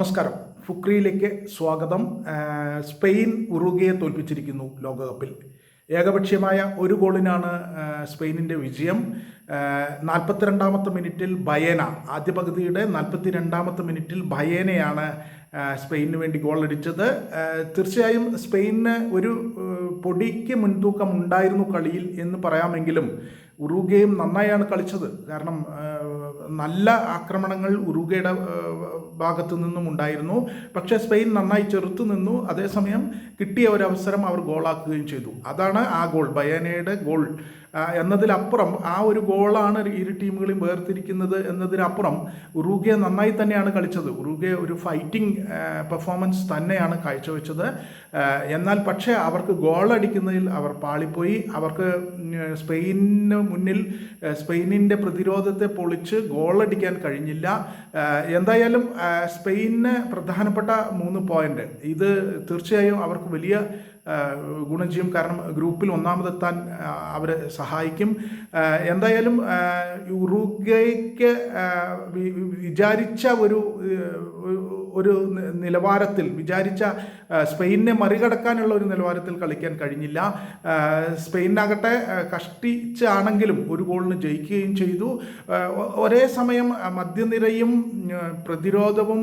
നമസ്കാരം. ഫുക്രിയിലേക്ക് സ്വാഗതം. സ്പെയിൻ ഉറുഗ്വയെ തോൽപ്പിച്ചിരിക്കുന്നു ലോകകപ്പിൽ. ഏകപക്ഷീയമായ ഒരു ഗോളിനാണ് സ്പെയിനിൻ്റെ വിജയം. 42ാമത്തെ മിനിറ്റിൽ ബയേന, ആദ്യ പകുതിയുടെ 42ാമത്തെ മിനിറ്റിൽ ബയേനയാണ് സ്പെയിനു വേണ്ടി ഗോളടിച്ചത്. തീർച്ചയായും സ്പെയിനിന് ഒരു പൊടിക്ക് മുൻതൂക്കം ഉണ്ടായിരുന്നു കളിയിൽ എന്ന് പറയാമെങ്കിലും ഉറുഗ്വയും നന്നായാണ് കളിച്ചത്. കാരണം നല്ല ആക്രമണങ്ങൾ ഉറുഗ്വയുടെ ഭാഗത്തു നിന്നും ഉണ്ടായിരുന്നു. പക്ഷേ സ്പെയിൻ നന്നായി ചെറുത്തു നിന്നു. അതേസമയം കിട്ടിയ ഒരവസരം അവർ ഗോളാക്കുകയും ചെയ്തു. അതാണ് ആ ഗോൾ, ബയേനയുടെ ഗോൾ എന്നതിലപ്പുറം ആ ഒരു ഗോളാണ് ഇരു ടീമുകളെയും വേർതിരിക്കുന്നത് എന്നതിനപ്പുറം ഉറുഗ്വ നന്നായി തന്നെയാണ് കളിച്ചത്. ഉറുഗ്വ ഒരു ഫൈറ്റിംഗ് പെർഫോമൻസ് തന്നെയാണ് കാഴ്ചവെച്ചത്. എന്നാൽ പക്ഷേ അവർക്ക് ഗോളടിക്കുന്നതിൽ അവർ പാളിപ്പോയി. അവർക്ക് സ്പെയിനിന് മുന്നിൽ സ്പെയിനിൻ്റെ പ്രതിരോധത്തെ പൊളിച്ച് ഗോളടിക്കാൻ കഴിഞ്ഞില്ല. എന്തായാലും സ്പെയിനിന് പ്രധാനപ്പെട്ട 3 പോയിന്റ് ഇത് തീർച്ചയായും അവർക്ക് വലിയ ഗുണം ചെയ്യും. കാരണം ഗ്രൂപ്പിൽ ഒന്നാമതെത്താൻ അവരെ സഹായിക്കും. എന്തായാലും ഉറുഗ്വയ്ക്ക് വിചാരിച്ച ഒരു നിലവാരത്തിൽ, വിചാരിച്ച സ്പെയിനിനെ മറികടക്കാനുള്ള ഒരു നിലവാരത്തിൽ കളിക്കാൻ കഴിഞ്ഞില്ല. സ്പെയിനാകട്ടെ കഷ്ടിച്ചാണെങ്കിലും ഒരു ഗോളിന് ജയിക്കുകയും ചെയ്തു. ഒരേ സമയം മധ്യനിരയും പ്രതിരോധവും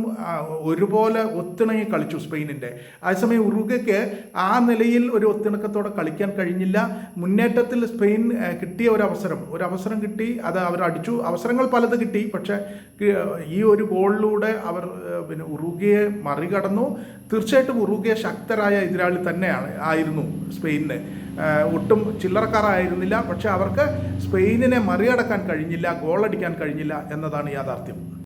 ഒരുപോലെ ഒത്തിണങ്ങി കളിച്ചു സ്പെയിനിൻ്റെ. അതേസമയം ഉറുഗ്വയ്ക്ക് ആ നിലയിൽ ഒരു ഒത്തിണക്കത്തോടെ കളിക്കാൻ കഴിഞ്ഞില്ല. മുന്നേറ്റത്തിൽ സ്പെയിൻ കിട്ടിയ ഒരവസരം കിട്ടി, അത് അവർ അടിച്ചു. അവസരങ്ങൾ പലത് കിട്ടി, പക്ഷേ ഈ ഒരു ഗോളിലൂടെ അവർ ഉറുഗ്വയെ മറികടന്നു. തീർച്ചയായിട്ടും ഉറുഗ്വ ശക്തരായ എതിരാളി ആയിരുന്നു സ്പെയിനിന്. ഒട്ടും ചില്ലറക്കാരായിരുന്നില്ല. പക്ഷേ അവർക്ക് സ്പെയിനിനെ മറികടക്കാൻ കഴിഞ്ഞില്ല, ഗോളടിക്കാൻ കഴിഞ്ഞില്ല എന്നതാണ് യാഥാർത്ഥ്യം.